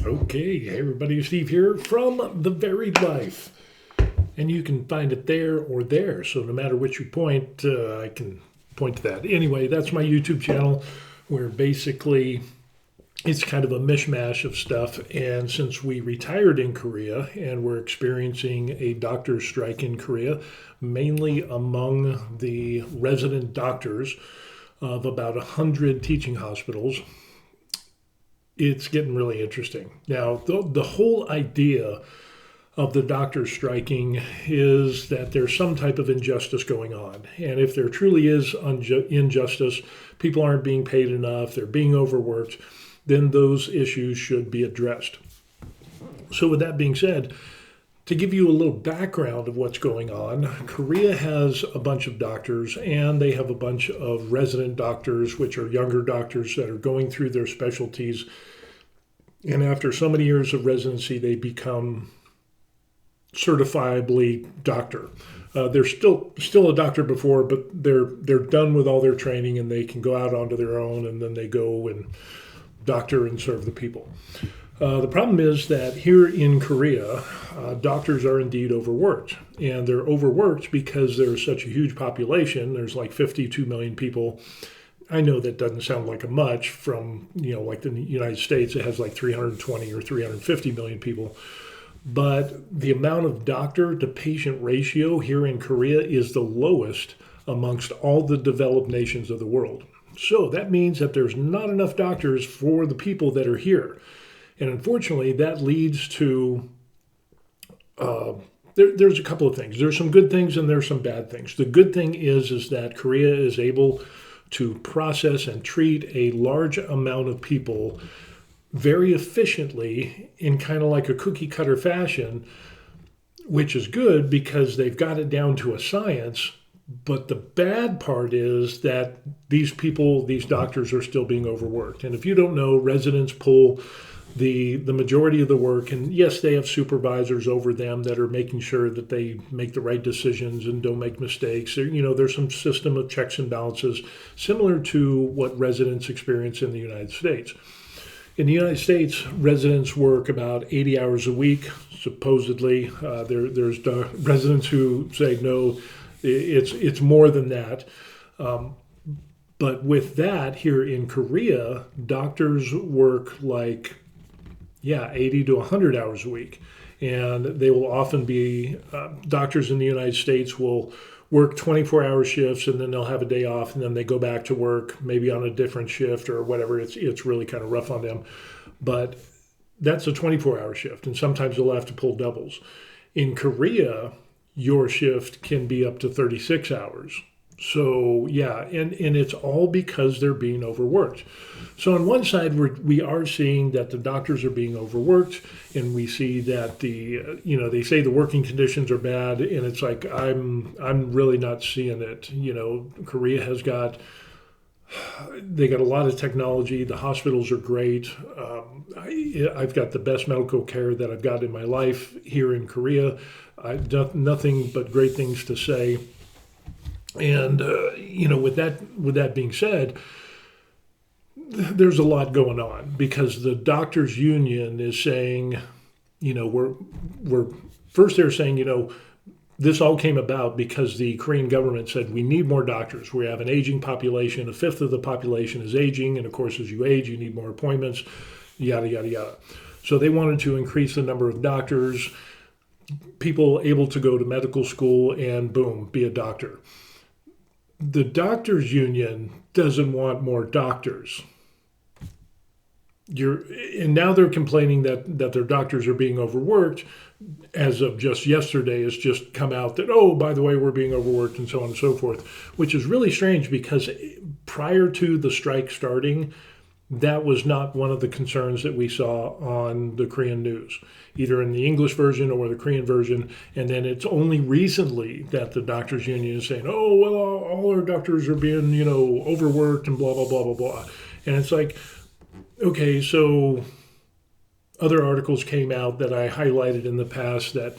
Okay, hey everybody, Steve here from The Varied Life. And you can find it there or there. So no matter which you point, I can point to that. Anyway, that's my YouTube channel where basically it's kind of a mishmash of stuff. And since we retired in Korea and we're experiencing a doctor's strike in Korea, mainly among the resident doctors of about 100 teaching hospitals, it's getting really interesting. Now, the whole idea of the doctors striking is that there's some type of injustice going on. And if there truly is injustice, people aren't being paid enough, they're being overworked, then those issues should be addressed. So with that being said, to give you a little background of what's going on, Korea has a bunch of doctors and they have a bunch of resident doctors, which are younger doctors that are going through their specialties. And after so many years of residency, they become certifiably doctor. They're still a doctor before, but they're done with all their training and they can go out onto their own, and then they go and doctor and serve the people. The problem is that here in Korea, doctors are indeed overworked. And they're overworked because there's such a huge population. There's like 52 million people. I know that doesn't sound like a much from, like the United States, it has like 320 or 350 million people. But the amount of doctor to patient ratio here in Korea is the lowest amongst all the developed nations of the world. So that means that there's not enough doctors for the people that are here. And unfortunately, that leads to, there's a couple of things. There's some good things and there's some bad things. The good thing is that Korea is able to process and treat a large amount of people very efficiently in kind of like a cookie cutter fashion, which is good because they've got it down to a science. But the bad part is that these doctors are still being overworked. And if you don't know, residents pull the majority of the work, and yes, they have supervisors over them that are making sure that they make the right decisions and don't make mistakes. There's some system of checks and balances similar to what residents experience in the United States. In the United States, residents work about 80 hours a week, supposedly. There's residents who say, no, it's more than that. But with that, here in Korea, doctors work 80 to 100 hours a week. And they will often be, doctors in the United States will work 24-hour shifts, and then they'll have a day off, and then they go back to work, maybe on a different shift or whatever. It's really kind of rough on them. But that's a 24-hour shift, and sometimes they'll have to pull doubles. In Korea, your shift can be up to 36 hours. So, and it's all because they're being overworked. So on one side, we are seeing that the doctors are being overworked, and we see that they say the working conditions are bad, and it's like, I'm really not seeing it. Korea they got a lot of technology. The hospitals are great. I've got the best medical care that I've got in my life here in Korea. I've done nothing but great things to say. And, with that being said, there's a lot going on because the doctors union is saying, they're saying, this all came about because the Korean government said we need more doctors. We have an aging population. A fifth of the population is aging. And of course, as you age, you need more appointments, yada, yada, yada. So they wanted to increase the number of doctors, people able to go to medical school and boom, be a doctor. The doctors union doesn't want more doctors. And now they're complaining that their doctors are being overworked. As of just yesterday, it's just come out that, oh, by the way, we're being overworked and so on and so forth, which is really strange because prior to the strike starting, that was not one of the concerns that we saw on the Korean news, either in the English version or the Korean version. And then it's only recently that the doctors union is saying, oh, well, all our doctors are being, overworked and blah, blah, blah, blah, blah. And it's like, okay, so other articles came out that I highlighted in the past that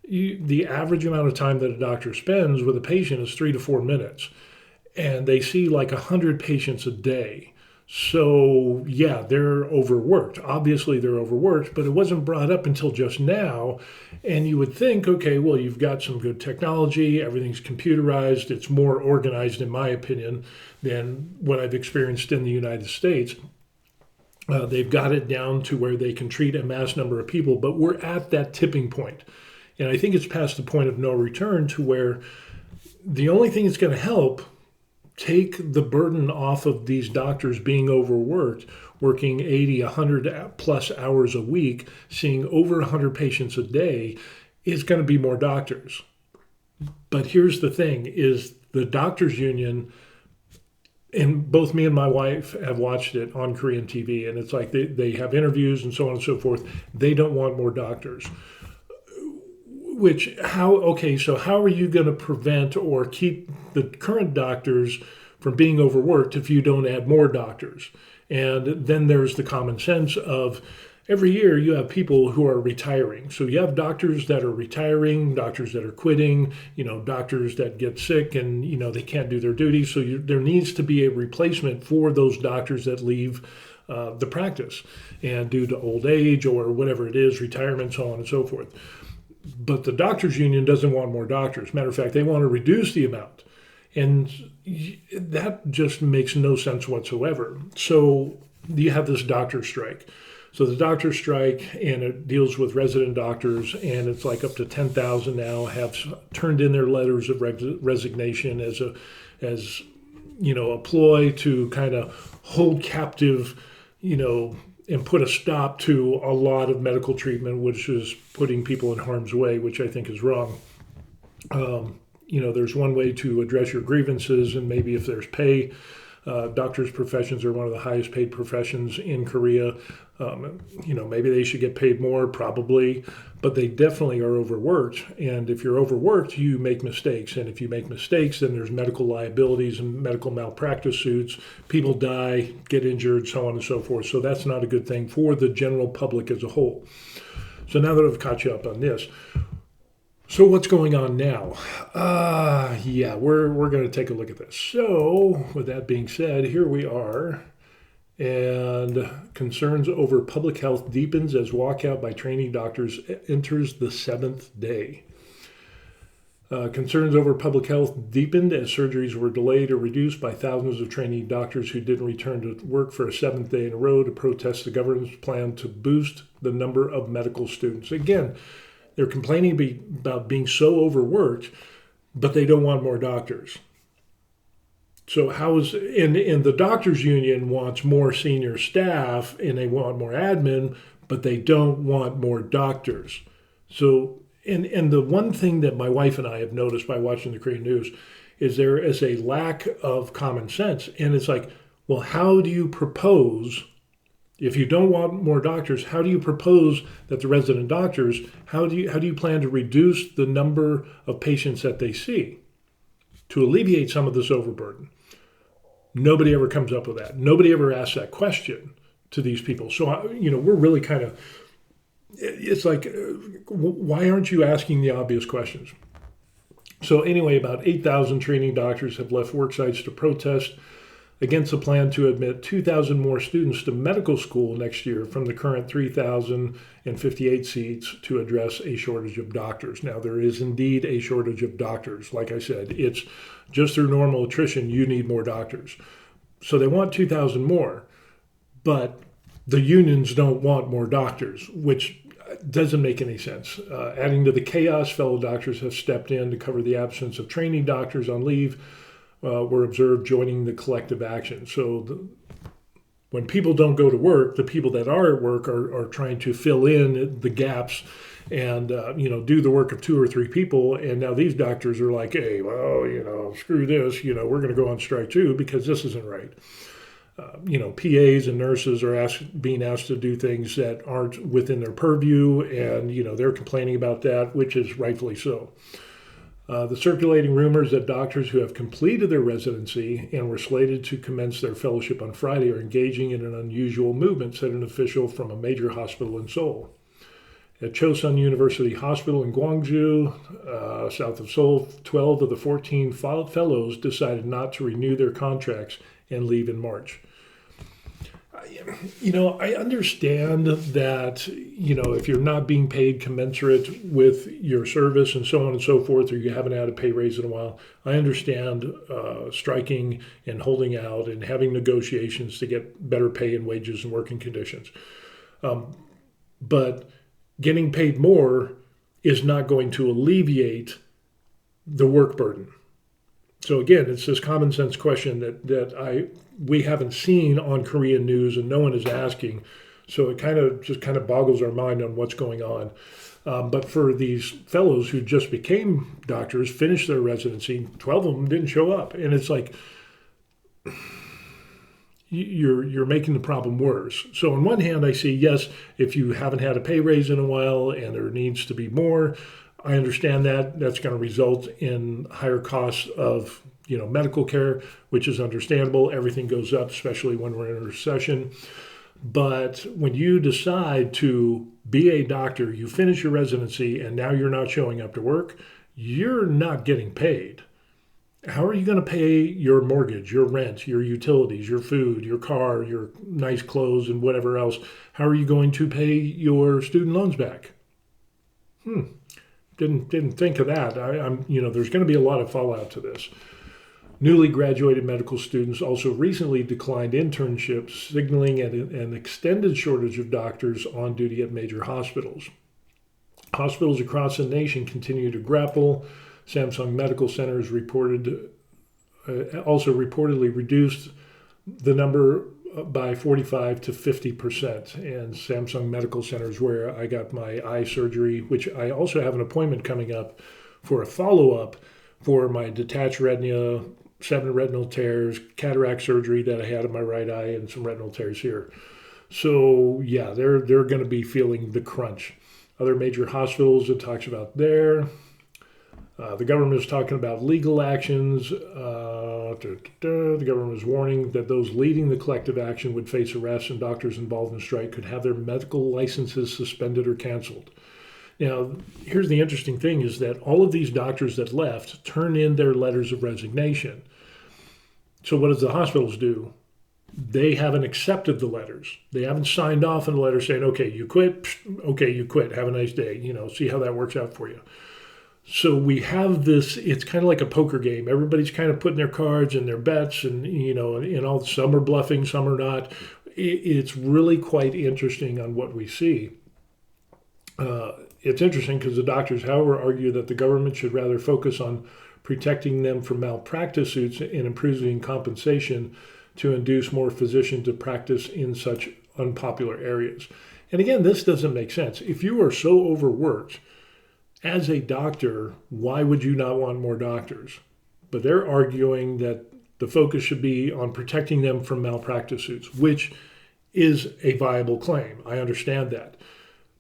the average amount of time that a doctor spends with a patient is 3 to 4 minutes. And they see like 100 patients a day. So, yeah, they're overworked. Obviously, they're overworked, but it wasn't brought up until just now. And you would think, okay, well, you've got some good technology, everything's computerized, it's more organized, in my opinion, than what I've experienced in the United States. They've got it down to where they can treat a mass number of people, but we're at that tipping point. And I think it's past the point of no return to where the only thing that's going to help take the burden off of these doctors being overworked, working 80, 100 plus hours a week, seeing over 100 patients a day, is going to be more doctors. But here's the thing, is the doctors union, and both me and my wife have watched it on Korean TV, and it's like they have interviews and so on and so forth. They don't want more doctors. So how are you going to prevent or keep the current doctors from being overworked if you don't add more doctors? And then there's the common sense of every year you have people who are retiring. So you have doctors that are retiring, doctors that are quitting, doctors that get sick and, they can't do their duties. So there needs to be a replacement for those doctors that leave the practice and due to old age or whatever it is, retirement, so on and so forth. But the doctors union doesn't want more doctors. Matter of fact, they want to reduce the amount. And that just makes no sense whatsoever. So you have this doctor strike. So the doctor strike, and it deals with resident doctors, and it's like up to 10,000 now have turned in their letters of resignation as a ploy to kind of hold captive, and put a stop to a lot of medical treatment, which is putting people in harm's way, which I think is wrong. There's one way to address your grievances, and maybe if there's pay, doctors' professions are one of the highest paid professions in Korea. Maybe they should get paid more, probably, but they definitely are overworked. And if you're overworked, you make mistakes. And if you make mistakes, then there's medical liabilities and medical malpractice suits. People die, get injured, so on and so forth. So that's not a good thing for the general public as a whole. So now that I've caught you up on this, so what's going on now? We're going to take a look at this. So with that being said, here we are. And concerns over public health deepens as walkout by trainee doctors enters the 7th day. Concerns over public health deepened as surgeries were delayed or reduced by thousands of trainee doctors who didn't return to work for a 7th day in a row to protest the government's plan to boost the number of medical students. Again, they're complaining about being so overworked, but they don't want more doctors. So and the doctors union wants more senior staff and they want more admin, but they don't want more doctors. So, and the one thing that my wife and I have noticed by watching the Korean news is there is a lack of common sense. And it's like, well, how do you propose, if you don't want more doctors, how do you propose that the resident doctors, how do you plan to reduce the number of patients that they see to alleviate some of this overburden? Nobody ever comes up with that. Nobody ever asks that question to these people. So, we're really kind of, it's like, why aren't you asking the obvious questions? So anyway, about 8,000 training doctors have left work sites to protest against a plan to admit 2,000 more students to medical school next year from the current 3,058 seats to address a shortage of doctors. Now, there is indeed a shortage of doctors. Like I said, it's just through normal attrition, you need more doctors. So they want 2,000 more, but the unions don't want more doctors, which doesn't make any sense. Adding to the chaos, fellow doctors have stepped in to cover the absence of training doctors on leave were observed joining the collective action. So when people don't go to work, the people that are at work are trying to fill in the gaps and do the work of 2 or 3 people. And now these doctors are like, hey, well, screw this. We're going to go on strike too because this isn't right. PAs and nurses are being asked to do things that aren't within their purview, and they're complaining about that, which is rightfully so. The circulating rumors that doctors who have completed their residency and were slated to commence their fellowship on Friday are engaging in an unusual movement, said an official from a major hospital in Seoul. At Chosun University Hospital in Gwangju, south of Seoul, 12 of the 14 fellows decided not to renew their contracts and leave in March. I understand that, if you're not being paid commensurate with your service and so on and so forth, or you haven't had a pay raise in a while, I understand striking and holding out and having negotiations to get better pay and wages and working conditions. But getting paid more is not going to alleviate the work burden. So again, it's this common sense question that we haven't seen on Korean news and no one is asking. So it just kind of boggles our mind on what's going on. But for these fellows who just became doctors, finished their residency, 12 of them didn't show up. And it's like, you're making the problem worse. So on one hand, I see, yes, if you haven't had a pay raise in a while and there needs to be more, I understand that. That's going to result in higher costs of medical care, which is understandable. Everything goes up, especially when we're in a recession. But when you decide to be a doctor, you finish your residency, and now you're not showing up to work, you're not getting paid. How are you going to pay your mortgage, your rent, your utilities, your food, your car, your nice clothes, and whatever else? How are you going to pay your student loans back? Didn't think of that. There's going to be a lot of fallout to this. Newly graduated medical students also recently declined internships, signaling an extended shortage of doctors on duty at major hospitals. Hospitals across the nation continue to grapple. Samsung Medical Centers also reportedly reduced the number by 45 to 50%. And Samsung Medical Centers, where I got my eye surgery, which I also have an appointment coming up for a follow-up for my detached retina, 7 retinal tears, cataract surgery that I had in my right eye, and some retinal tears here. So yeah, they're going to be feeling the crunch. Other major hospitals, it talks about there. The government is talking about legal actions. The government is warning that those leading the collective action would face arrest, and doctors involved in the strike could have their medical licenses suspended or canceled. Now, here's the interesting thing is that all of these doctors that left turn in their letters of resignation. So what does the hospitals do? They haven't accepted the letters. They haven't signed off on the letter saying, okay, you quit. Okay, you quit. Have a nice day. See how that works out for you. So we have this, it's kind of like a poker game. Everybody's kind of putting their cards and their bets and all, some are bluffing, some are not. It's really quite interesting on what we see. It's interesting because the doctors, however, argue that the government should rather focus on protecting them from malpractice suits and improving compensation to induce more physicians to practice in such unpopular areas. And again, this doesn't make sense. If you are so overworked, as a doctor, why would you not want more doctors? But they're arguing that the focus should be on protecting them from malpractice suits, which is a viable claim. I understand that.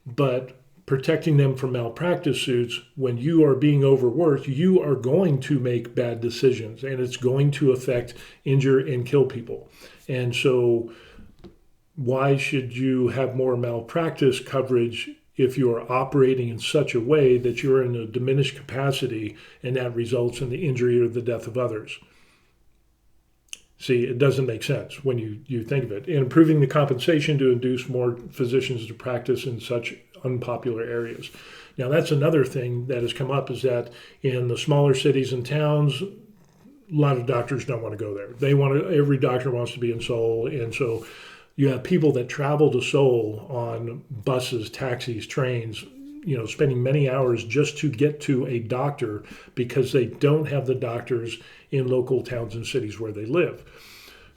But protecting them from malpractice suits, when you are being overworked, you are going to make bad decisions, and it's going to affect, injure, and kill people. And so why should you have more malpractice coverage if you are operating in such a way that you're in a diminished capacity and that results in the injury or the death of others? See, it doesn't make sense when you think of it. And improving the compensation to induce more physicians to practice in such unpopular areas. Now, that's another thing that has come up, is that in the smaller cities and towns, a lot of doctors don't want to go there. Every doctor wants to be in Seoul, and so you have people that travel to Seoul on buses, taxis, trains, spending many hours just to get to a doctor because they don't have the doctors in local towns and cities where they live.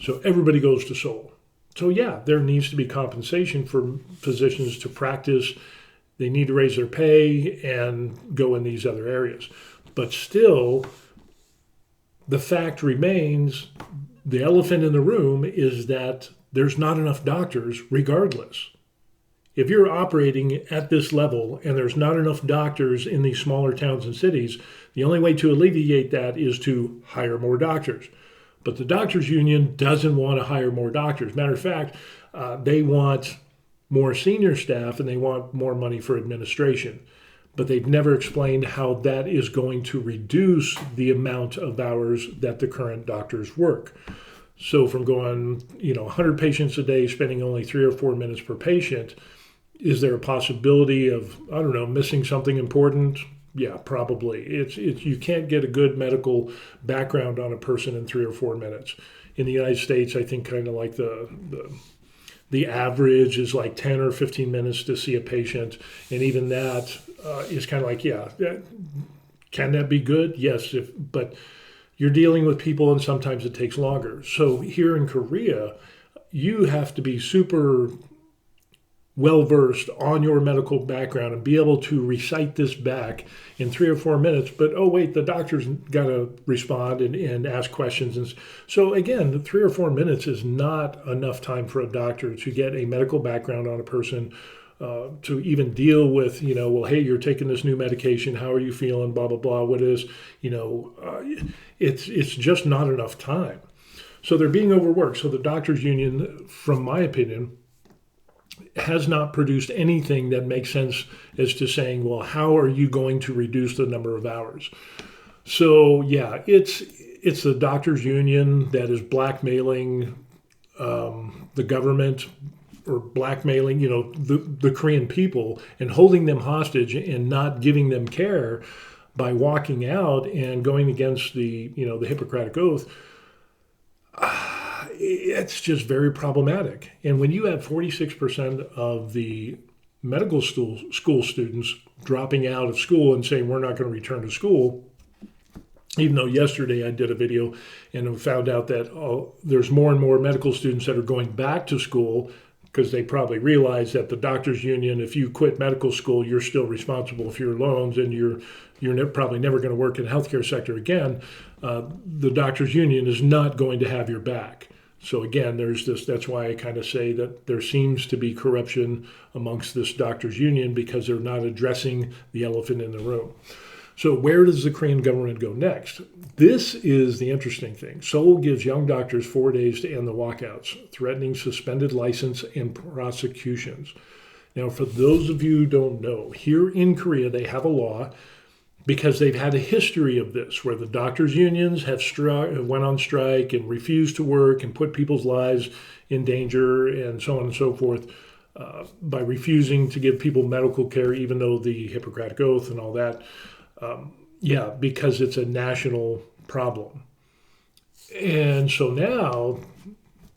So everybody goes to Seoul. So yeah, there needs to be compensation for physicians to practice. They need to raise their pay and go in these other areas. But still, the fact remains, the elephant in the room is that there's not enough doctors regardless. If you're operating at this level and there's not enough doctors in these smaller towns and cities, the only way to alleviate that is to hire more doctors. But the doctors union doesn't want to hire more doctors. Matter of fact, they want more senior staff and they want more money for administration. But they've never explained how that is going to reduce the amount of hours that the current doctors work. So from going, 100 patients a day, spending only 3 or 4 minutes per patient, is there a possibility of, I don't know, missing something important? Yeah, probably. It's you can't get a good medical background on a person in 3 or 4 minutes. In the United States, I think kind of like the average is like 10 or 15 minutes to see a patient, and even that is kind of like, yeah, can that be good? Yes, but you're dealing with people, and sometimes it takes longer. So here in Korea, you have to be super well versed on your medical background and be able to recite this back in 3 or 4 minutes. But oh wait, the doctor's got to respond and ask questions. And so again, the 3 or 4 minutes is not enough time for a doctor to get a medical background on a person. To even deal with, well, hey, you're taking this new medication. How are you feeling? Blah blah blah. What is, it's just not enough time. So they're being overworked. So the doctors' union, from my opinion, has not produced anything that makes sense as to saying, well, how are you going to reduce the number of hours? So yeah, it's the doctors' union that is blackmailing the government, or blackmailing, the Korean people, and holding them hostage and not giving them care by walking out and going against the Hippocratic Oath. It's just very problematic. And when you have 46% of the medical school students dropping out of school and saying we're not going to return to school, even though yesterday I did a video and found out that there's more and more medical students that are going back to school because they probably realize that the doctors' union, if you quit medical school, you're still responsible for your loans, and you're probably never going to work in the healthcare sector again. The doctors' union is not going to have your back. So again, there's this. That's why I kind of say that there seems to be corruption amongst this doctors' union, because they're not addressing the elephant in the room. So where does the Korean government go next? This is the interesting thing. Seoul gives young doctors 4 days to end the walkouts, threatening suspended license and prosecutions. Now, for those of you who don't know, here in Korea, they have a law, because they've had a history of this, where the doctors' unions have went on strike and refused to work and put people's lives in danger and so on and so forth, by refusing to give people medical care, even though the Hippocratic Oath and all that. Because it's a national problem. And so now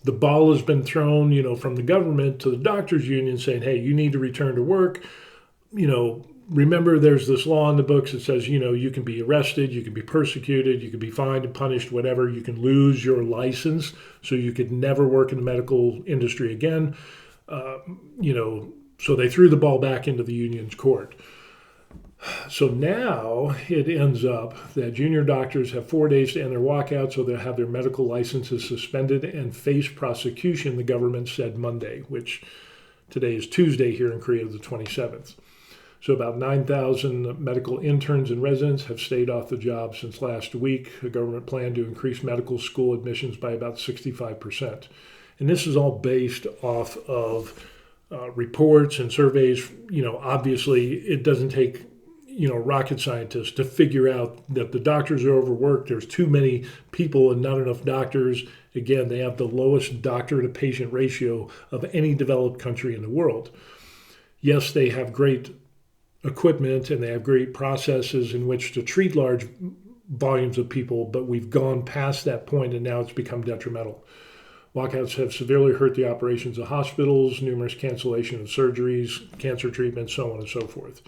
the ball has been thrown, from the government to the doctors' union, saying, hey, you need to return to work. Remember, there's this law in the books that says, you can be arrested, you can be persecuted, you can be fined and punished, whatever. You can lose your license, so you could never work in the medical industry again. So they threw the ball back into the union's court. So now it ends up that junior doctors have 4 days to end their walkout, so they'll have their medical licenses suspended and face prosecution, the government said Monday, which today is Tuesday here in Korea, the 27th. So about 9,000 medical interns and residents have stayed off the job since last week. The government planned to increase medical school admissions by about 65%. And this is all based off of reports and surveys. Obviously it doesn't take rocket scientists to figure out that the doctors are overworked. There's too many people and not enough doctors. Again, they have the lowest doctor to patient ratio of any developed country in the world. Yes, they have great equipment and they have great processes in which to treat large volumes of people, but we've gone past that point and now it's become detrimental. Walkouts have severely hurt the operations of hospitals, numerous cancellation of surgeries, cancer treatments, so on and so forth.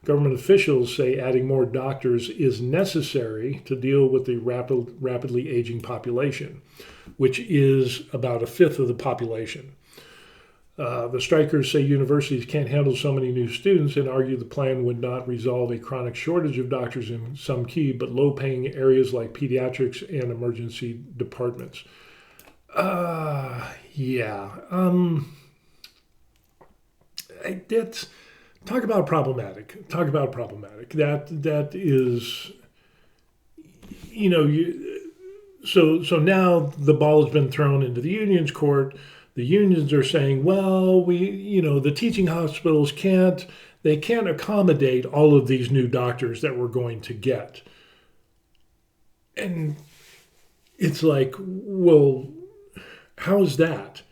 Government officials say adding more doctors is necessary to deal with the rapidly aging population, which is about a fifth of the population. The strikers say universities can't handle so many new students and argue the plan would not resolve a chronic shortage of doctors in some key but low-paying areas like pediatrics and emergency departments. Talk about problematic. That is, so now the ball has been thrown into the union's court. The unions are saying, well, the teaching hospitals can't accommodate all of these new doctors that we're going to get. And it's like, well, How is that?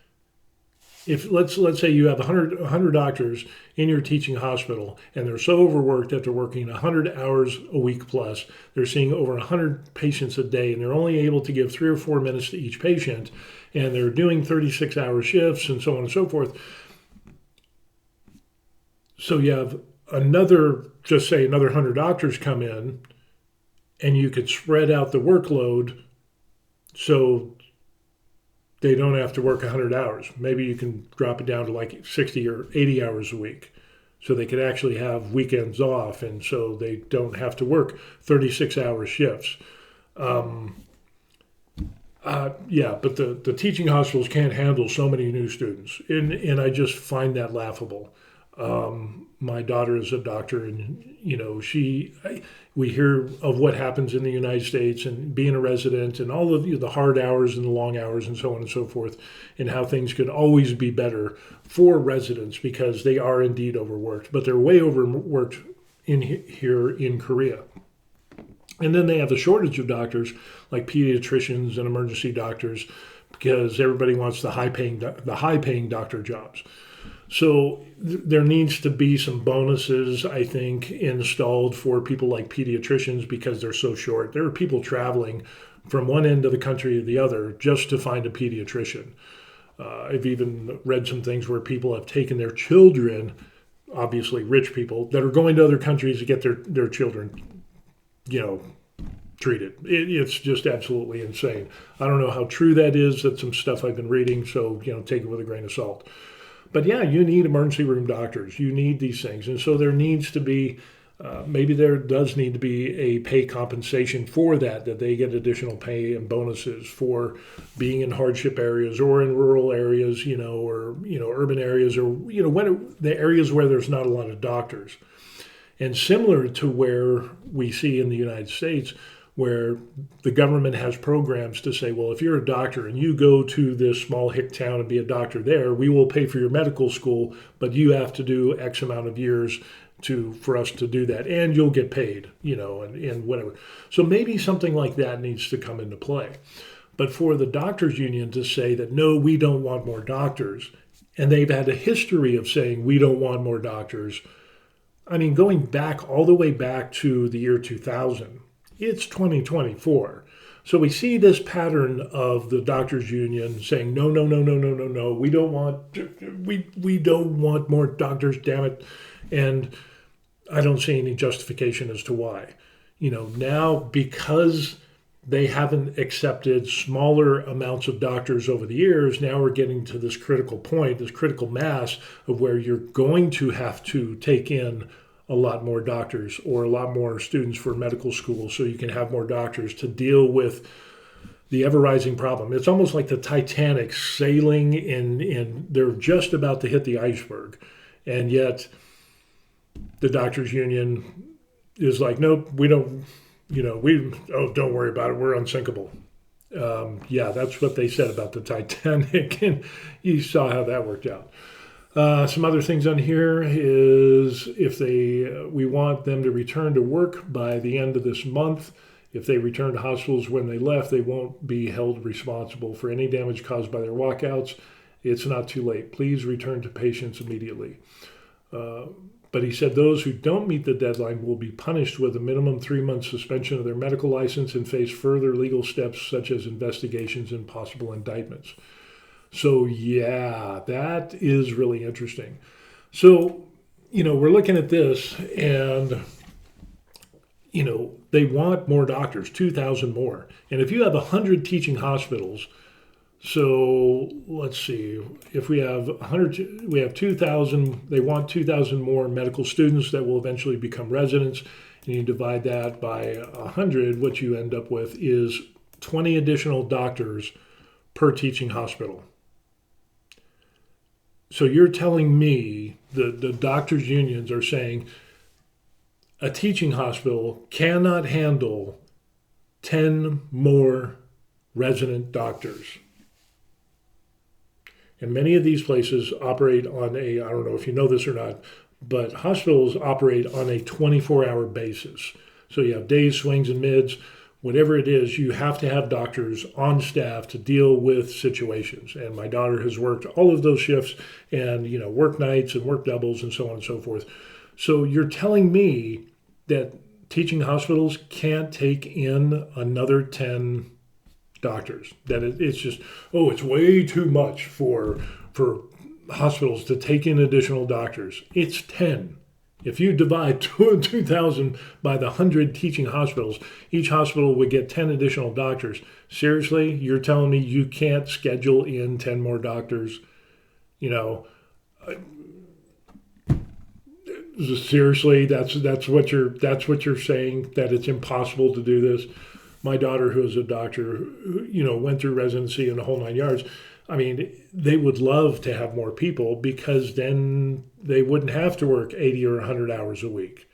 If let's say you have 100 doctors in your teaching hospital and they're so overworked that they're working 100 hours a week plus, they're seeing over 100 patients a day, and they're only able to give 3 or 4 minutes to each patient, and they're doing 36-hour shifts and so on and so forth. So you have just say another 100 doctors come in, and you could spread out the workload so they don't have to work 100 hours. Maybe you can drop it down to like 60 or 80 hours a week. So they could actually have weekends off, and so they don't have to work 36-hour shifts. But the teaching hospitals can't handle so many new students, and I just find that laughable. My daughter is a doctor, and we hear of what happens in the United States and being a resident and all of the hard hours and the long hours and so on and so forth, and how things could always be better for residents because they are indeed overworked, but they're way overworked here in Korea. And then they have a shortage of doctors like pediatricians and emergency doctors because everybody wants the high-paying doctor jobs. So there needs to be some bonuses, I think, installed for people like pediatricians because they're so short. There are people traveling from one end of the country to the other just to find a pediatrician. I've even read some things where people have taken their children, obviously rich people, that are going to other countries to get their children, treated. It's just absolutely insane. I don't know how true that is. That's some stuff I've been reading, so take it with a grain of salt. But yeah, you need emergency room doctors. You need these things. And so there needs to be, maybe there does need to be a pay compensation for that they get additional pay and bonuses for being in hardship areas or in rural areas, or, urban areas, or, the areas where there's not a lot of doctors. And similar to where we see in the United States, where the government has programs to say, well, if you're a doctor and you go to this small hick town and be a doctor there, we will pay for your medical school, but you have to do X amount of years for us to do that, and you'll get paid, and whatever. So maybe something like that needs to come into play. But for the doctors union to say that, no, we don't want more doctors, and they've had a history of saying we don't want more doctors. I mean, going back all the way back to the year 2000, it's 2024. So we see this pattern of the doctors union saying, no, we don't want more doctors, damn it. And I don't see any justification as to why. Now because they haven't accepted smaller amounts of doctors over the years, now we're getting to this critical point, this critical mass of where you're going to have to take in a lot more doctors or a lot more students for medical school so you can have more doctors to deal with the ever-rising problem. It's almost like the Titanic sailing and they're just about to hit the iceberg. And yet the doctors union is like, nope, we don't, don't worry about it. We're unsinkable. That's what they said about the Titanic. And you saw how that worked out. Some other things on here is we want them to return to work by the end of this month. If they return to hospitals when they left, they won't be held responsible for any damage caused by their walkouts. It's not too late. Please return to patients immediately. But he said those who don't meet the deadline will be punished with a minimum 3-month suspension of their medical license and face further legal steps such as investigations and possible indictments. So, that is really interesting. So, we're looking at this and, they want more doctors, 2,000 more. And if you have 100 teaching hospitals, so let's see, if we have 100, we have 2,000, they want 2,000 more medical students that will eventually become residents. And you divide that by 100, what you end up with is 20 additional doctors per teaching hospital. So you're telling me the doctors' unions are saying a teaching hospital cannot handle 10 more resident doctors. And many of these places operate on I don't know if you know this or not, but hospitals operate on a 24-hour basis. So you have days, swings, and mids whatever it is, you have to have doctors on staff to deal with situations. And my daughter has worked all of those shifts and, work nights and work doubles and so on and so forth. So you're telling me that teaching hospitals can't take in another 10 doctors, that it's just, it's way too much for hospitals to take in additional doctors. It's 10. If you divide 2,000 by the 100 teaching hospitals, each hospital would get 10 additional doctors. Seriously, you're telling me you can't schedule in 10 more doctors? Seriously, that's what you're saying, that it's impossible to do this. My daughter, who is a doctor, went through residency and the whole 9 yards. I mean, they would love to have more people because then they wouldn't have to work 80 or 100 hours a week.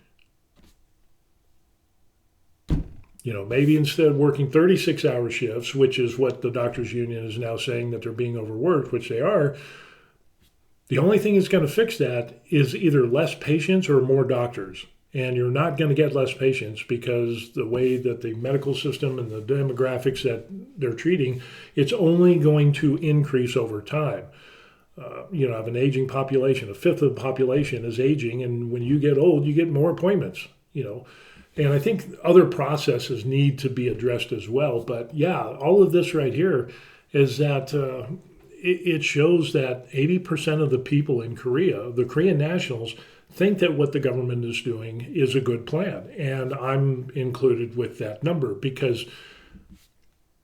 Maybe instead of working 36-hour shifts, which is what the doctors union is now saying that they're being overworked, which they are, the only thing that's going to fix that is either less patients or more doctors. And you're not going to get less patients because the way that the medical system and the demographics that they're treating, it's only going to increase over time. I have an aging population. A fifth of the population is aging, and when you get old, you get more appointments. And I think other processes need to be addressed as well. But yeah, all of this right here is that it shows that 80% of the people in Korea, the Korean nationals, think that what the government is doing is a good plan. And I'm included with that number because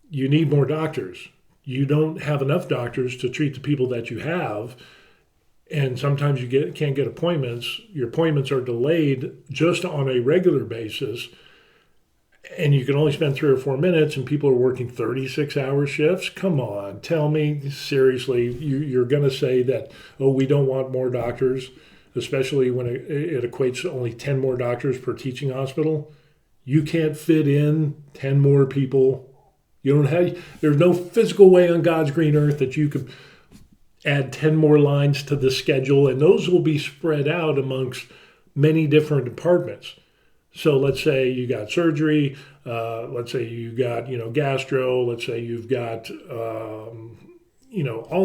you need more doctors. You don't have enough doctors to treat the people that you have. And sometimes you can't get appointments. Your appointments are delayed just on a regular basis. And you can only spend 3 or 4 minutes and people are working 36-hour shifts. Come on, tell me seriously, you're going to say that, we don't want more doctors, especially when it equates to only 10 more doctors per teaching hospital. You can't fit in 10 more people. There's no physical way on God's green earth that you could add 10 more lines to the schedule, and those will be spread out amongst many different departments. So let's say you got surgery, let's say you got, gastro, let's say you've got, all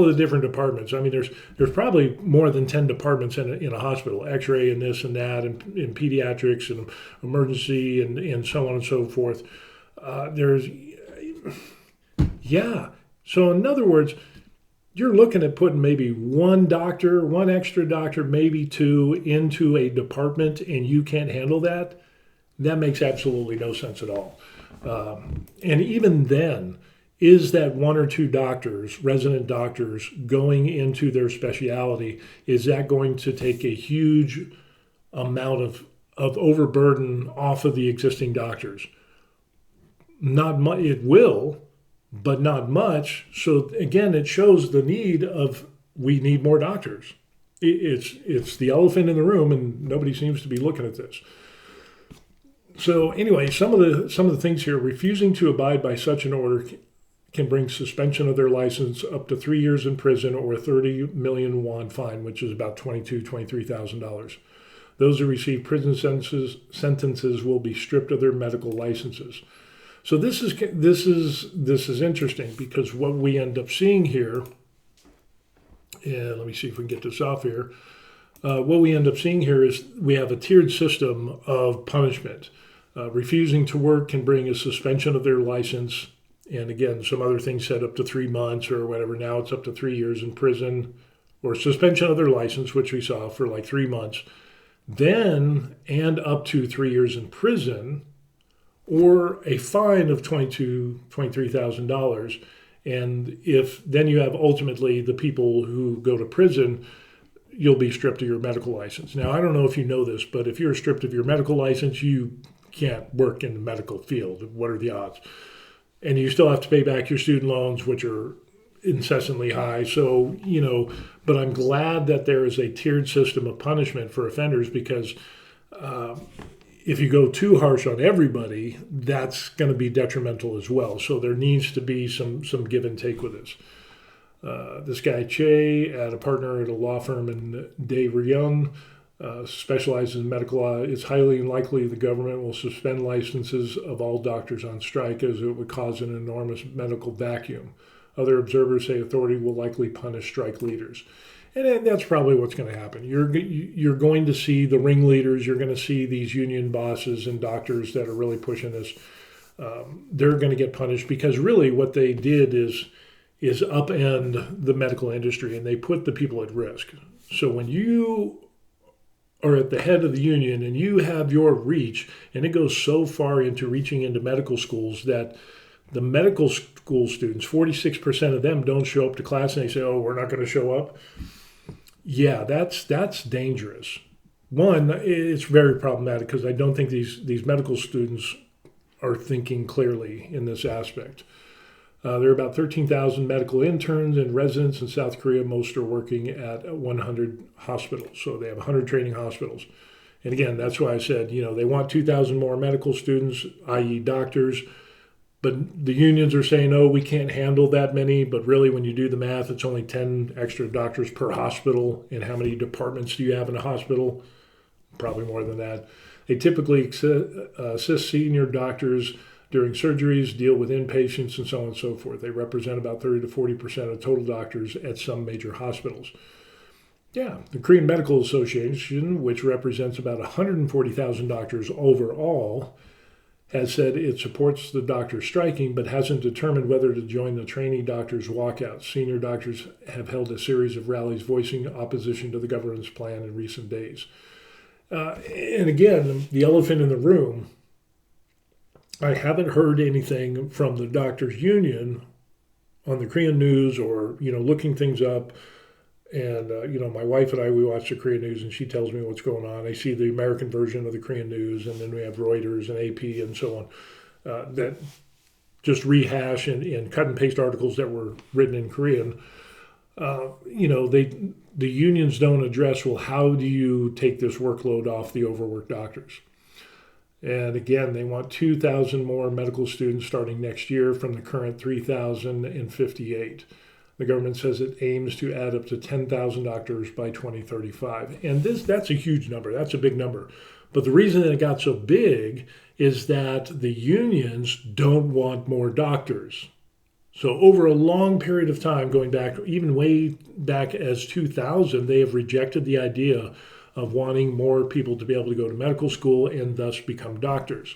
of the different departments. I mean, there's probably more than 10 departments in a hospital, x-ray and this and that, and in pediatrics and emergency and so on and so forth. So in other words, you're looking at putting maybe one extra doctor, maybe 2 into a department, and you can't handle that. That makes absolutely no sense at all. And even then, is that 1 or 2 doctors, resident doctors, going into their specialty, is that going to take a huge amount of overburden off of the existing doctors? Not much. It will, but not much. So again, it shows the need of, we need more doctors. It's the elephant in the room, and nobody seems to be looking at this. So anyway, some of the things here: refusing to abide by such an order can bring suspension of their license, up to 3 years in prison, or a 30 million won fine, which is about $23,000. Those who receive prison sentences will be stripped of their medical licenses. So this is interesting, because what we end up seeing here, and let me see if we can get this off here. What we end up seeing here is we have a tiered system of punishment. Refusing to work can bring a suspension of their license, and again, some other things said up to 3 months or whatever. Now it's up to 3 years in prison, or suspension of their license, which we saw for like 3 months, then and up to 3 years in prison, or a fine of $23,000. And if then you have ultimately the people who go to prison, you'll be stripped of your medical license. Now, I don't know if you know this, but if you're stripped of your medical license, you can't work in the medical field. What are the odds? And you still have to pay back your student loans, which are incessantly high. So, but I'm glad that there is a tiered system of punishment for offenders, because if you go too harsh on everybody, that's going to be detrimental as well. So there needs to be some give and take with this. This guy, Che, a partner at a law firm in Daejeon, specializes in medical law, it's highly unlikely the government will suspend licenses of all doctors on strike, as it would cause an enormous medical vacuum. Other observers say authority will likely punish strike leaders. And that's probably what's going to happen. You're going to see the ringleaders. You're going to see these union bosses and doctors that are really pushing this. They're going to get punished because really what they did is upend the medical industry, and they put the people at risk. So when you are at the head of the union and you have your reach, and it goes so far into reaching into medical schools that the medical school students, 46% of them don't show up to class, and they say, oh, we're not going to show up. Yeah, that's dangerous. One, it's very problematic because I don't think these medical students are thinking clearly in this aspect. There are about 13,000 medical interns and residents in South Korea. Most are working at 100 hospitals. So they have 100 training hospitals. And again, that's why I said, they want 2,000 more medical students, i.e. doctors. But the unions are saying, oh, we can't handle that many. But really, when you do the math, it's only 10 extra doctors per hospital. And how many departments do you have in a hospital? Probably more than that. They typically assist senior doctors during surgeries, deal with inpatients, and so on and so forth. They represent about 30 to 40% of total doctors at some major hospitals. Yeah, the Korean Medical Association, which represents about 140,000 doctors overall, has said it supports the doctors striking, but hasn't determined whether to join the trainee doctors' walkout. Senior doctors have held a series of rallies voicing opposition to the government's plan in recent days. And again, the elephant in the room, I haven't heard anything from the doctors' union on the Korean news or, looking things up. And, my wife and I, we watch the Korean news and she tells me what's going on. I see the American version of the Korean news, and then we have Reuters and AP and so on that just rehash and cut and paste articles that were written in Korean. The unions don't address, well, how do you take this workload off the overworked doctors? And again, they want 2,000 more medical students starting next year from the current 3,058. The government says it aims to add up to 10,000 doctors by 2035. And that's a huge number. That's a big number. But the reason that it got so big is that the unions don't want more doctors. So over a long period of time, going back, even way back as 2000, they have rejected the idea of wanting more people to be able to go to medical school and thus become doctors.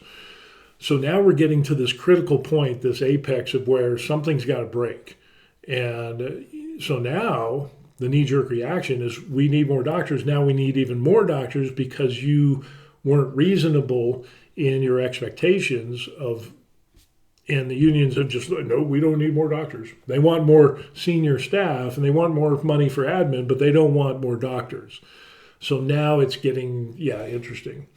So now we're getting to this critical point, this apex of where something's got to break. And so now the knee-jerk reaction is we need more doctors. Now we need even more doctors because you weren't reasonable in your expectations of, and the unions have just, no, we don't need more doctors. They want more senior staff and they want more money for admin, but they don't want more doctors. So now it's getting, interesting.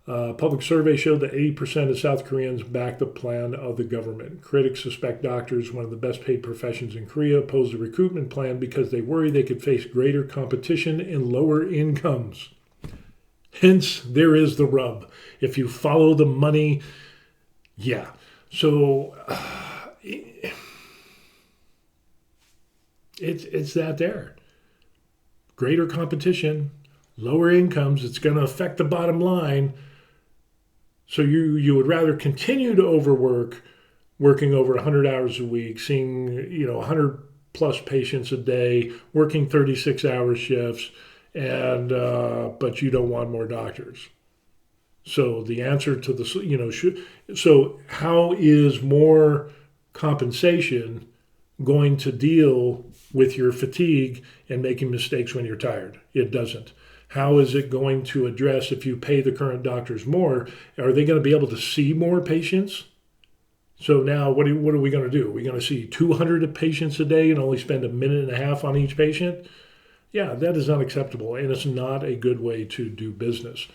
Public survey showed that 80% of South Koreans back the plan of the government. Critics suspect doctors, one of the best paid professions in Korea, opposed the recruitment plan because they worry they could face greater competition and lower incomes. Hence, there is the rub. If you follow the money, yeah. So it's that there. Greater competition, lower incomes, it's going to affect the bottom line. So you would rather continue to overwork, working over 100 hours a week, seeing 100 plus patients a day, working 36-hour shifts, and but you don't want more doctors. So the answer to the so how is more compensation going to deal with your fatigue and making mistakes when you're tired? It doesn't. How is it going to address if you pay the current doctors more? Are they going to be able to see more patients? So now what are we going to do? Are we going to see 200 patients a day and only spend a minute and a half on each patient? Yeah, that is unacceptable, and it's not a good way to do business.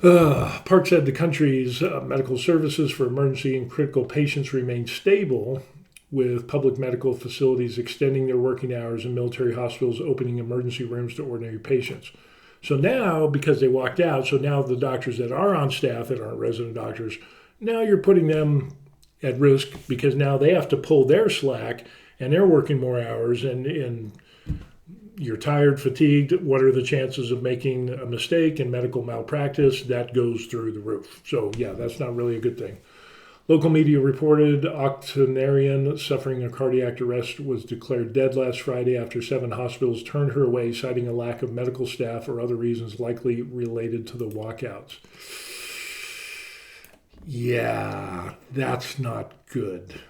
Park said the country's medical services for emergency and critical patients remain stable, with public medical facilities extending their working hours and military hospitals opening emergency rooms to ordinary patients. So now, because they walked out, so now the doctors that are on staff that aren't resident doctors, now you're putting them at risk because now they have to pull their slack and they're working more hours and you're tired, fatigued, what are the chances of making a mistake and medical malpractice? That goes through the roof. So yeah, that's not really a good thing. Local media reported octogenarian suffering a cardiac arrest was declared dead last Friday after 7 hospitals turned her away, citing a lack of medical staff or other reasons likely related to the walkouts. Yeah, that's not good.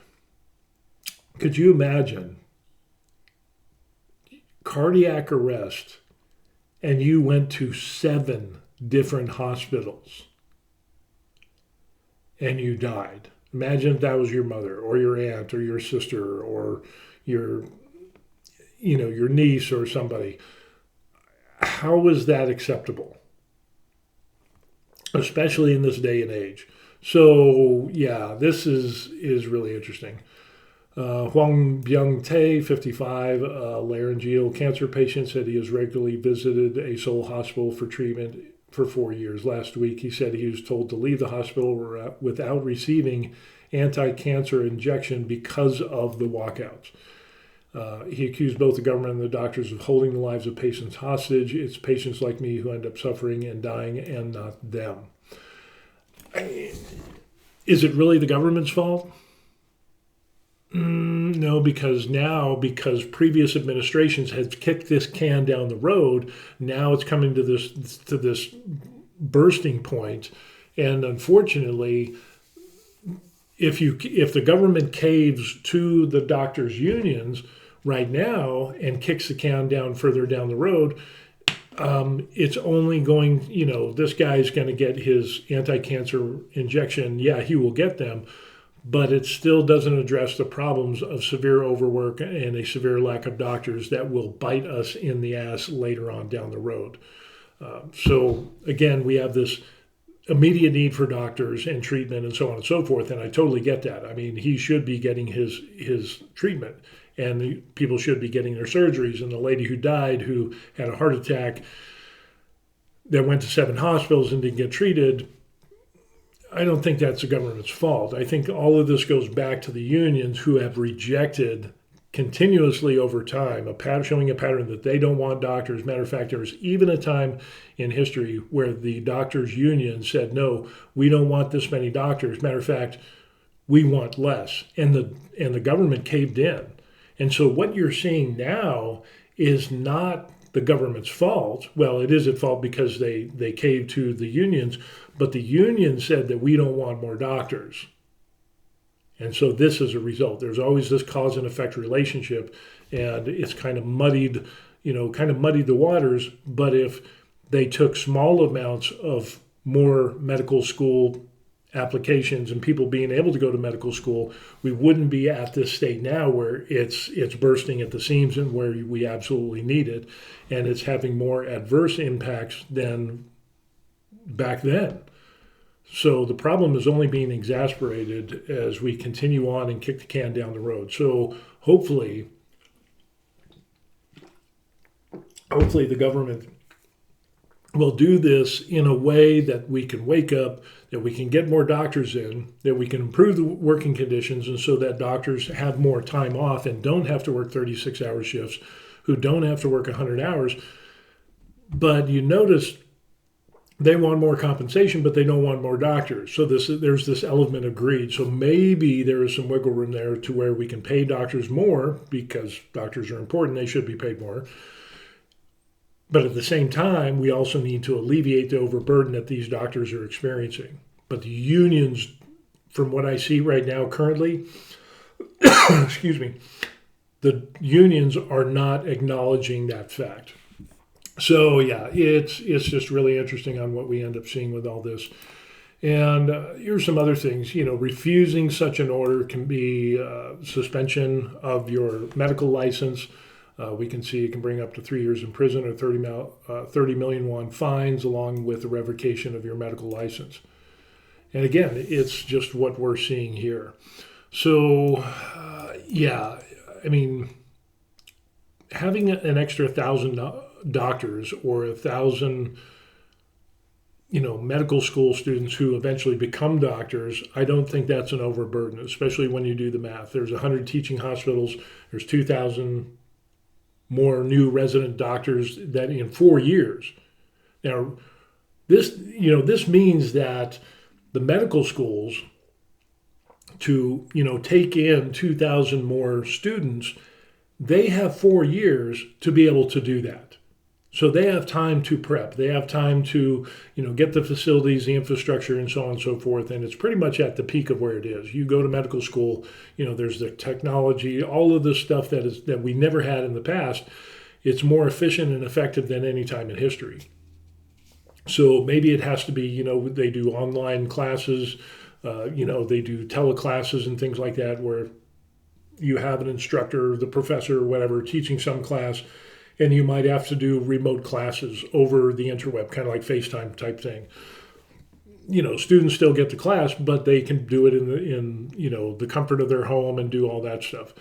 Could you imagine cardiac arrest and you went to 7 different hospitals and you died? Imagine if that was your mother or your aunt or your sister or your your niece or somebody. How is that acceptable? Especially in this day and age. So yeah, this is really interesting. Huang Byung-tae, 55, laryngeal cancer patient, said he has regularly visited a Seoul hospital for treatment for 4 years. Last week, he said he was told to leave the hospital without receiving anti-cancer injection because of the walkouts. He accused both the government and the doctors of holding the lives of patients hostage. It's patients like me who end up suffering and dying and not them. Is it really the government's fault? No, because previous administrations have kicked this can down the road. Now it's coming to this bursting point, and unfortunately, if the government caves to the doctors' unions right now and kicks the can down further down the road, it's only going. This guy's going to get his anti-cancer injection. Yeah, he will get them. But it still doesn't address the problems of severe overwork and a severe lack of doctors that will bite us in the ass later on down the road. So again, we have this immediate need for doctors and treatment and so on and so forth, and I totally get that. I mean, he should be getting his treatment, and people should be getting their surgeries. And the lady who died, who had a heart attack, that went to 7 hospitals and didn't get treated, I don't think that's the government's fault. I think all of this goes back to the unions who have rejected continuously over time, showing a pattern that they don't want doctors. Matter of fact, there was even a time in history where the doctors' union said, no, we don't want this many doctors. Matter of fact, we want less. And the government caved in. And so what you're seeing now is not the government's fault. Well, it is at fault because they caved to the unions, but the union said that we don't want more doctors. And so this is a result. There's always this cause and effect relationship, and it's kind of muddied the waters. But if they took small amounts of more medical school applications and people being able to go to medical school, we wouldn't be at this state now where it's bursting at the seams and where we absolutely need it, and it's having more adverse impacts than back then. So the problem is only being exacerbated as we continue on and kick the can down the road. So hopefully the government will do this in a way that we can wake up, that we can get more doctors in, that we can improve the working conditions, and so that doctors have more time off and don't have to work 36-hour shifts, who don't have to work 100 hours. But you notice they want more compensation, but they don't want more doctors. So there's this element of greed. So maybe there is some wiggle room there to where we can pay doctors more, because doctors are important, they should be paid more. But at the same time, we also need to alleviate the overburden that these doctors are experiencing. But the unions, from what I see right now currently, excuse me, the unions are not acknowledging that fact. So yeah, it's just really interesting on what we end up seeing with all this. And here's some other things. Refusing such an order can be suspension of your medical license. We can see it can bring up to 3 years in prison or 30 million won fines, along with the revocation of your medical license. And again, it's just what we're seeing here. So, yeah, I mean, having an extra 1,000 doctors or 1,000, medical school students who eventually become doctors, I don't think that's an overburden, especially when you do the math. There's 100 teaching hospitals. There's 2,000 more new resident doctors that in 4 years. Now, this means that the medical schools to take in 2,000 more students, they have 4 years to be able to do that. So they have time to prep. They have time to, get the facilities, the infrastructure, and so on and so forth. And it's pretty much at the peak of where it is. You go to medical school, there's the technology, all of the stuff that we never had in the past. It's more efficient and effective than any time in history. So maybe it has to be, they do online classes, they do teleclasses and things like that, where you have an instructor, the professor, or whatever, teaching some class. And you might have to do remote classes over the interweb, kind of like FaceTime type thing. Students still get the class, but they can do it in the comfort of their home and do all that stuff.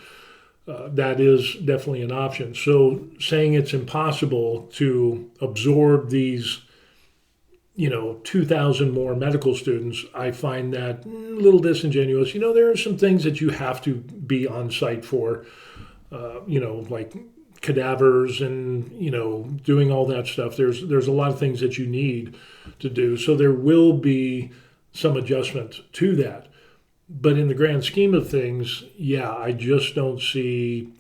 That is definitely an option. So saying it's impossible to absorb these, 2,000 more medical students, I find that a little disingenuous. There are some things that you have to be on site for, like cadavers and doing all that stuff. There's a lot of things that you need to do, so there will be some adjustment to that. But in the grand scheme of things, I just don't see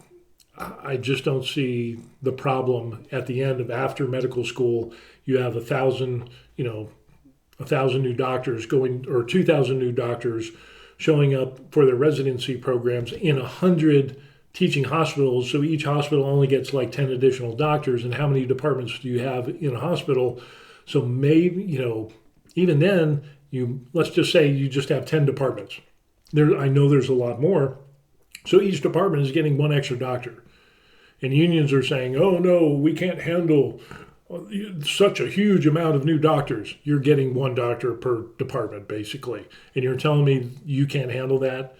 the problem at the end of after medical school. You have 1,000 new doctors going, or 2,000 new doctors showing up for their residency programs in 100 teaching hospitals. So each hospital only gets like 10 additional doctors. And how many departments do you have in a hospital? So maybe, even then, let's just say you just have 10 departments. I know there's a lot more. So each department is getting one extra doctor. And unions are saying, oh no, we can't handle such a huge amount of new doctors. You're getting one doctor per department, basically. And you're telling me you can't handle that?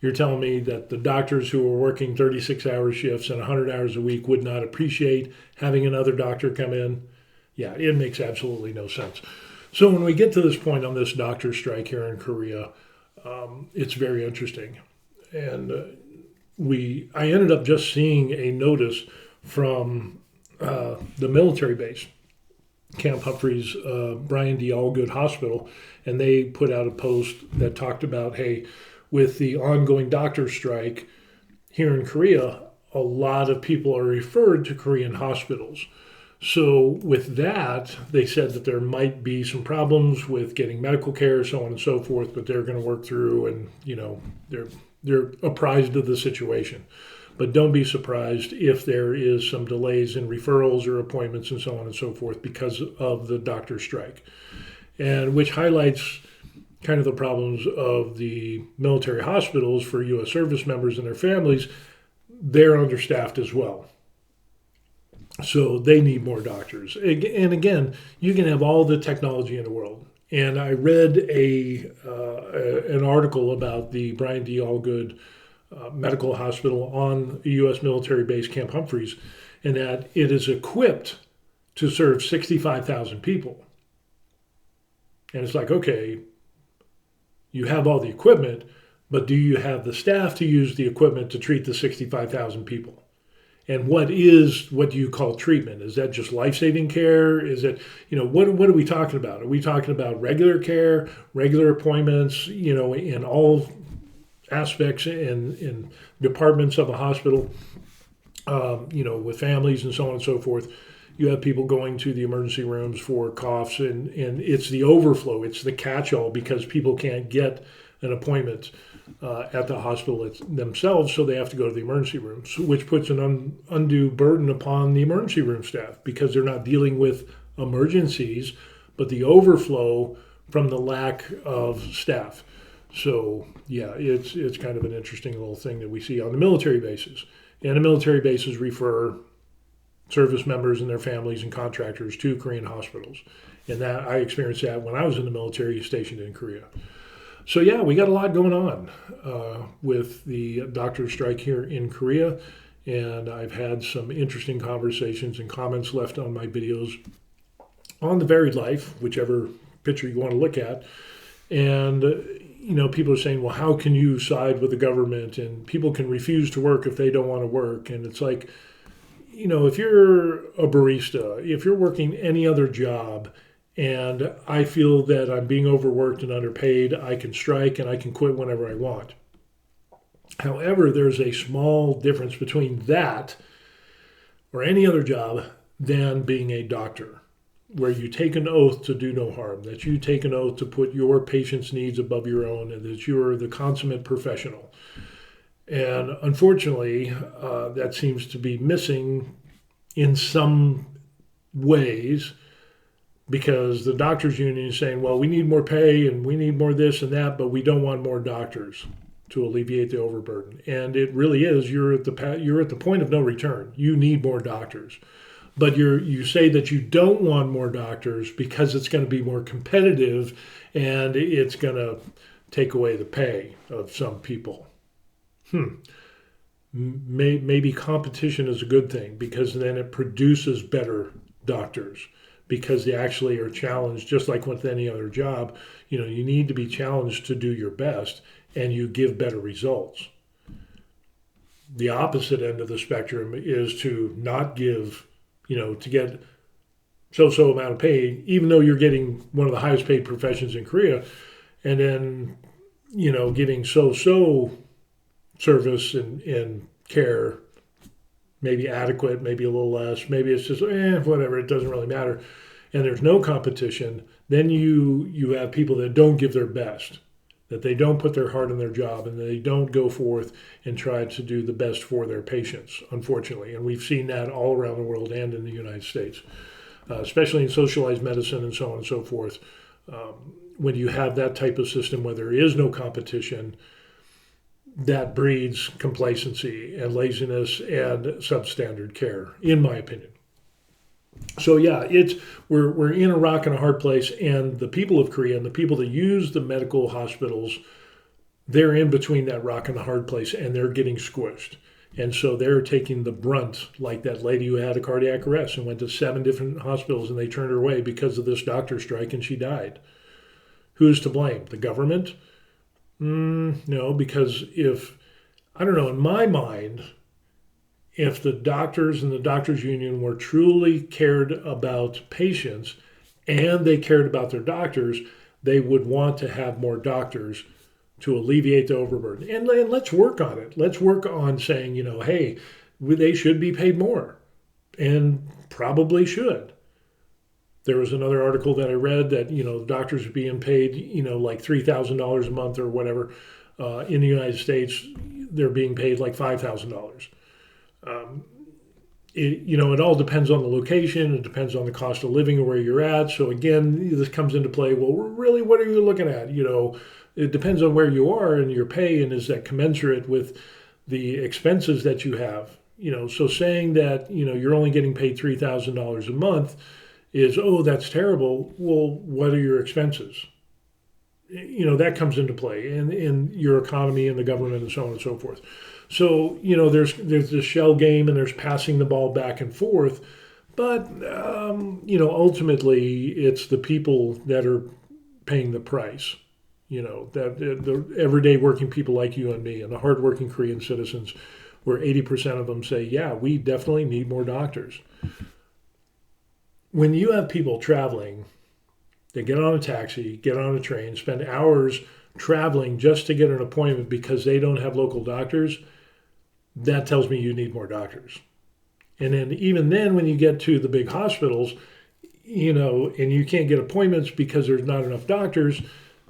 You're telling me that the doctors who are working 36-hour shifts and 100 hours a week would not appreciate having another doctor come in? Yeah, it makes absolutely no sense. So when we get to this point on this doctor strike here in Korea, it's very interesting. And I ended up just seeing a notice from the military base, Camp Humphreys, Brian D. Allgood Hospital, and they put out a post that talked about, hey, with the ongoing doctor strike here in Korea, a lot of people are referred to Korean hospitals. So with that, they said that there might be some problems with getting medical care, so on and so forth, but they're going to work through, and they're apprised of the situation. But don't be surprised if there is some delays in referrals or appointments and so on and so forth because of the doctor strike, and which highlights kind of the problems of the military hospitals for U.S. service members and their families. They're understaffed as well. So they need more doctors. And again, you can have all the technology in the world. And I read an article about the Brian D. Allgood Medical Hospital on the U.S. military base Camp Humphreys, and that it is equipped to serve 65,000 people. And it's like, okay, you have all the equipment, but do you have the staff to use the equipment to treat the 65,000 people? And what do you call treatment? Is that just life-saving care? Is it, what are we talking about? Are we talking about regular care, regular appointments, in all aspects in departments of a hospital, with families and so on and so forth? You have people going to the emergency rooms for coughs, and it's the overflow. It's the catch-all because people can't get an appointment at the hospital themselves, so they have to go to the emergency rooms, which puts an undue burden upon the emergency room staff because they're not dealing with emergencies, but the overflow from the lack of staff. So, yeah, it's kind of an interesting little thing that we see on the military bases. And the military bases refer service members and their families and contractors to Korean hospitals. And that I experienced that when I was in the military stationed in Korea. So yeah, we got a lot going on with the doctor strike here in Korea. And I've had some interesting conversations and comments left on my videos on the varied life, whichever picture you want to look at. And, people are saying, well, how can you side with the government? And people can refuse to work if they don't want to work. And it's like, if you're a barista, if you're working any other job, and I feel that I'm being overworked and underpaid, I can strike and I can quit whenever I want. However, there's a small difference between that or any other job than being a doctor, where you take an oath to do no harm, that you take an oath to put your patient's needs above your own, and that you're the consummate professional. And unfortunately, that seems to be missing in some ways, because the doctors union is saying, well, we need more pay and we need more this and that, but we don't want more doctors to alleviate the overburden. And it really is, you're at the point of no return. You need more doctors. But you say that you don't want more doctors because it's going to be more competitive and it's going to take away the pay of some people. Maybe competition is a good thing, because then it produces better doctors, because they actually are challenged, just like with any other job. You need to be challenged to do your best, and you give better results. The opposite end of the spectrum is to not give, to get so amount of pay, even though you're getting one of the highest paid professions in Korea, and then, getting so service and care, maybe adequate, maybe a little less, maybe it's just whatever, it doesn't really matter, and there's no competition. Then you have people that don't give their best, that they don't put their heart in their job, and they don't go forth and try to do the best for their patients, unfortunately. And we've seen that all around the world and in the United States, especially in socialized medicine and so on and so forth. When you have that type of system where there is no competition, that breeds complacency and laziness and substandard care, in my opinion. So yeah, we're in a rock and a hard place, and the people of Korea and the people that use the medical hospitals, they're in between that rock and the hard place, and they're getting squished. And so they're taking the brunt, like that lady who had a cardiac arrest and went to 7 different hospitals, and they turned her away because of this doctor strike, and she died. Who's to blame? The government? No, because in my mind, if the doctors and the doctors union were truly cared about patients and they cared about their doctors, they would want to have more doctors to alleviate the overburden. And let's work on it. Let's work on saying, hey, they should be paid more, and probably should. There was another article that I read that, doctors are being paid, like $3,000 a month or whatever. In the United States, they're being paid like $5,000. It all depends on the location. It depends on the cost of living or where you're at. So again, this comes into play. Well, really, what are you looking at? It depends on where you are and your pay, and is that commensurate with the expenses that you have? So saying that, you're only getting paid $3,000 a month is, that's terrible. Well, what are your expenses? That comes into play in your economy and the government and so on and so forth. So, there's this shell game, and there's passing the ball back and forth. But, ultimately, it's the people that are paying the price. That the everyday working people like you and me, and the hardworking Korean citizens, where 80% of them say, yeah, we definitely need more doctors. When you have people traveling, they get on a taxi, get on a train, spend hours traveling just to get an appointment because they don't have local doctors, that tells me you need more doctors. And then even then, when you get to the big hospitals, and you can't get appointments because there's not enough doctors,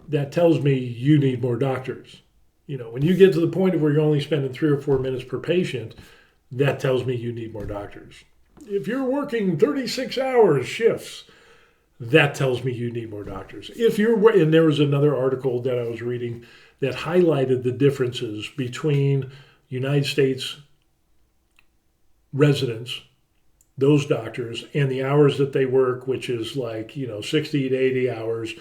that tells me you need more doctors. When you get to the point of where you're only spending 3 or 4 minutes per patient, that tells me you need more doctors. If you're working 36 hours shifts, that tells me you need more doctors. And there was another article that I was reading that highlighted the differences between United States residents, those doctors, and the hours that they work, which is like, 60 to 80 hours,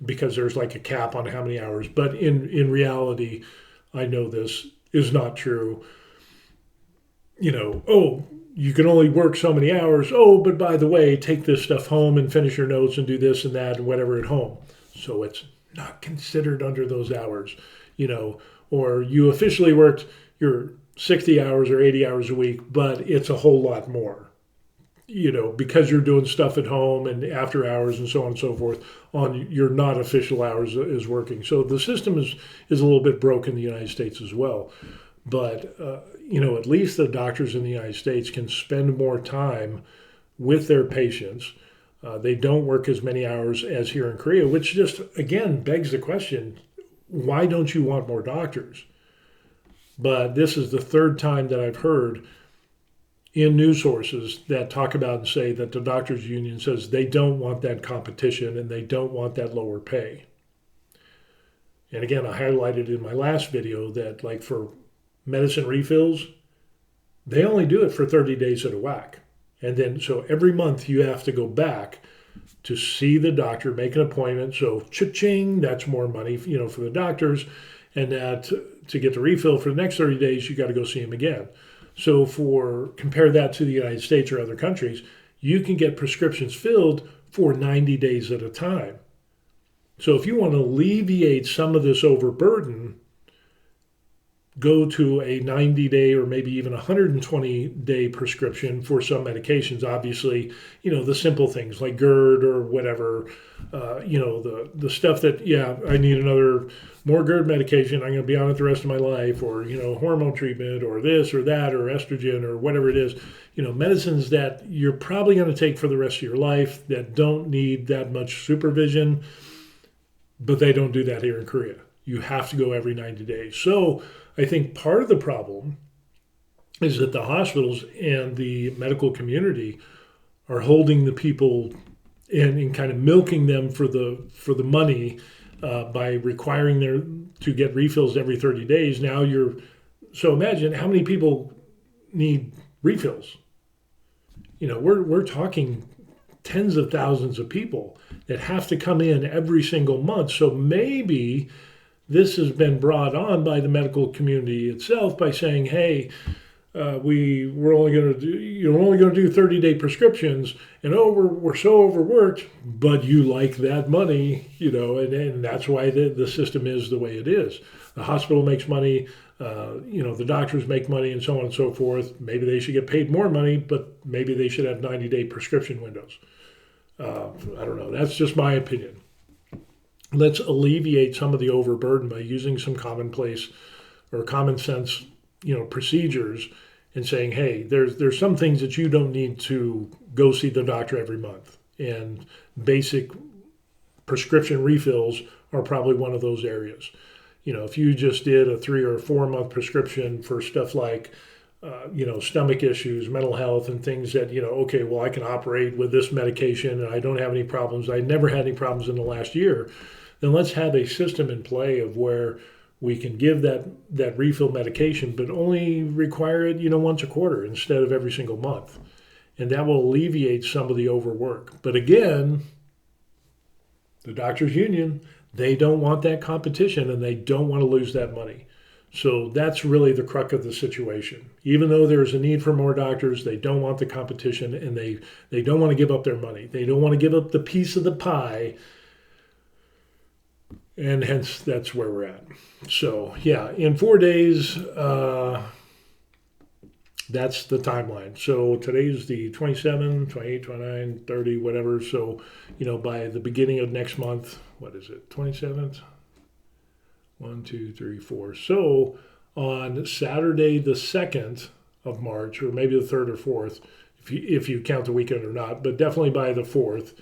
because there's like a cap on how many hours. But in reality, I know this is not true. You can only work so many hours. Oh, but by the way, take this stuff home and finish your notes and do this and that and whatever at home. So it's not considered under those hours, or you officially worked your 60 hours or 80 hours a week, but it's a whole lot more, because you're doing stuff at home and after hours and so on and so forth on your not official hours is working. So the system is a little bit broken in the United States as well. But, at least the doctors in the United States can spend more time with their patients. They don't work as many hours as here in Korea, which just, again, begs the question, why don't you want more doctors? But this is the third time that I've heard in news sources that talk about and say that the doctors union says they don't want that competition and they don't want that lower pay. And again, I highlighted in my last video that like for medicine refills, they only do it for 30 days at a whack. And then so every month you have to go back to see the doctor, make an appointment. So cha-ching, that's more money, for the doctors. And that to get the refill for the next 30 days, you got to go see him again. So compare that to the United States or other countries, you can get prescriptions filled for 90 days at a time. So if you want to alleviate some of this overburden, go to a 90-day or maybe even 120-day prescription for some medications. Obviously, the simple things like GERD or whatever, the stuff that, I need more GERD medication. I'm going to be on it the rest of my life, or, hormone treatment or this or that or estrogen or whatever it is, medicines that you're probably going to take for the rest of your life that don't need that much supervision, but they don't do that here in Korea. You have to go every 90 days. So I think part of the problem is that the hospitals and the medical community are holding the people and kind of milking them for the money by requiring them to get refills every 30 days. Now so imagine how many people need refills. We're talking tens of thousands of people that have to come in every single month. So maybe this has been brought on by the medical community itself by saying, hey, you're only going to do 30-day prescriptions, and we're so overworked, but you like that money, and that's why the system is the way it is. The hospital makes money, the doctors make money, and so on and so forth. Maybe they should get paid more money, but maybe they should have 90-day prescription windows. I don't know. That's just my opinion. Let's alleviate some of the overburden by using some commonplace or common sense, procedures and saying, hey, there's some things that you don't need to go see the doctor every month. And basic prescription refills are probably one of those areas. If you just did a 3 or 4 month prescription for stuff like, stomach issues, mental health, and things that, okay, well, I can operate with this medication and I don't have any problems. I never had any problems in the last year. Then let's have a system in play of where we can give that refill medication, but only require it, once a quarter instead of every single month. And that will alleviate some of the overwork. But again, the doctors union, they don't want that competition and they don't want to lose that money. So that's really the crux of the situation. Even though there's a need for more doctors, they don't want the competition and they don't want to give up their money. They don't want to give up the piece of the pie. And hence, that's where we're at. So, in 4 days, that's the timeline. So today's the 27, 28, 29, 30, whatever. So, by the beginning of next month, what is it, 27th? 1, 2, 3, 4. So on Saturday the 2nd of March, or maybe the 3rd or 4th, if you count the weekend or not, but definitely by the 4th,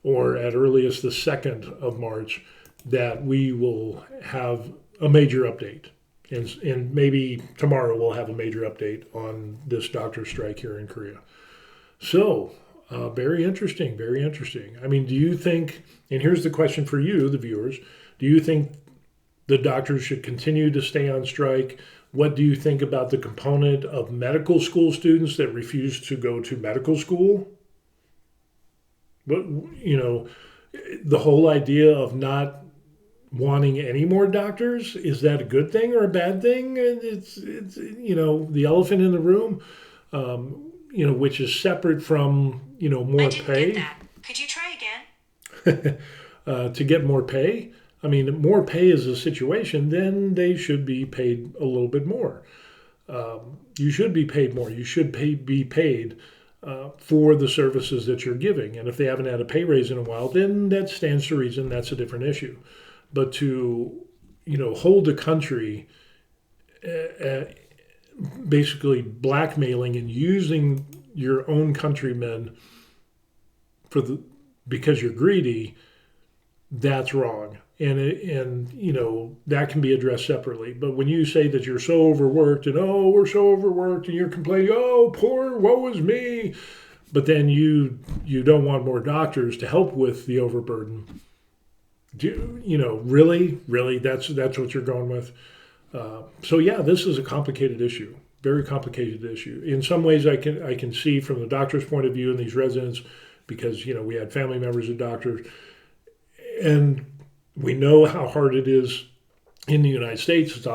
or at earliest the 2nd of March, that we will have a major update. And maybe tomorrow we'll have a major update on this doctor strike here in Korea. So, very interesting, very interesting. I mean, do you think, and here's the question for you, the viewers, do you think the doctors should continue to stay on strike? What do you think about the component of medical school students that refuse to go to medical school? But, the whole idea of not wanting any more doctors, is that a good thing or a bad thing? It's the elephant in the room, which is separate from, more I didn't pay. get that. Could you try again? To get more pay. I mean, more pay is a situation, then they should be paid a little bit more. You should be paid more. You should be paid for the services that you're giving. And if they haven't had a pay raise in a while, then that stands to reason. That's a different issue. But to, hold the country basically blackmailing and using your own countrymen because you're greedy, that's wrong. And that can be addressed separately. But when you say that you're so overworked and we're so overworked and you're complaining, poor, woe is me, but then you don't want more doctors to help with the overburden. Really, that's what you're going with. So yeah, this is a complicated issue, very complicated issue. In some ways, I can see from the doctor's point of view and these residents, because we had family members of doctors, and we know how hard it is in the United States. It's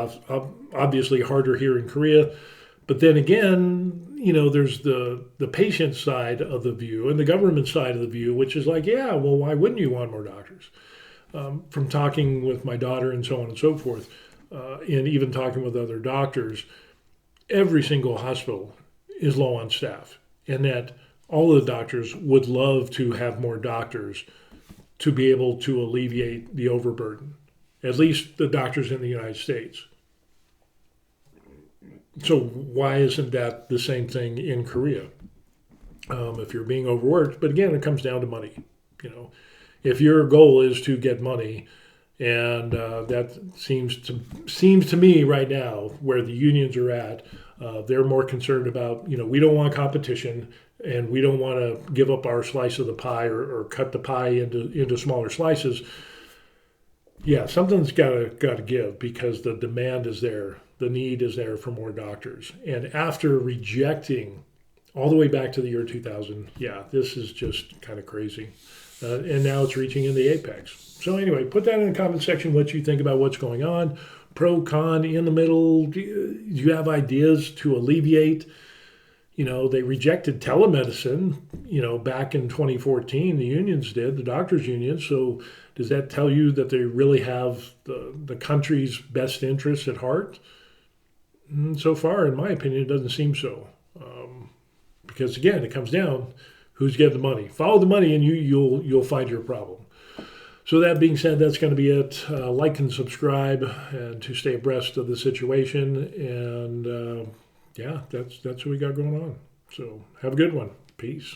obviously harder here in Korea, but then again, there's the patient side of the view and the government side of the view, which is like, yeah, well, why wouldn't you want more doctors? From talking with my daughter and so on and so forth, and even talking with other doctors, every single hospital is low on staff, and that all the doctors would love to have more doctors to be able to alleviate the overburden, at least the doctors in the United States. So why isn't that the same thing in Korea? If you're being overworked, but again, it comes down to money. If your goal is to get money, and that seems to me right now where the unions are at, they're more concerned about, we don't want competition and we don't want to give up our slice of the pie or cut the pie into smaller slices. Yeah, something's got to give, because the demand is there. The need is there for more doctors. And after rejecting all the way back to the year 2000, yeah, this is just kind of crazy. And now it's reaching in the apex. So anyway, put that in the comment section what you think about what's going on. Pro, con, in the middle. Do you have ideas to alleviate? They rejected telemedicine, back in 2014. The unions did, the doctors' unions. So does that tell you that they really have the country's best interests at heart? So far, in my opinion, it doesn't seem so. Because again, it comes down, who's getting the money? Follow the money, and you'll find your problem. So that being said, that's going to be it. Like and subscribe, and to stay abreast of the situation. And yeah, that's what we got going on. So have a good one. Peace.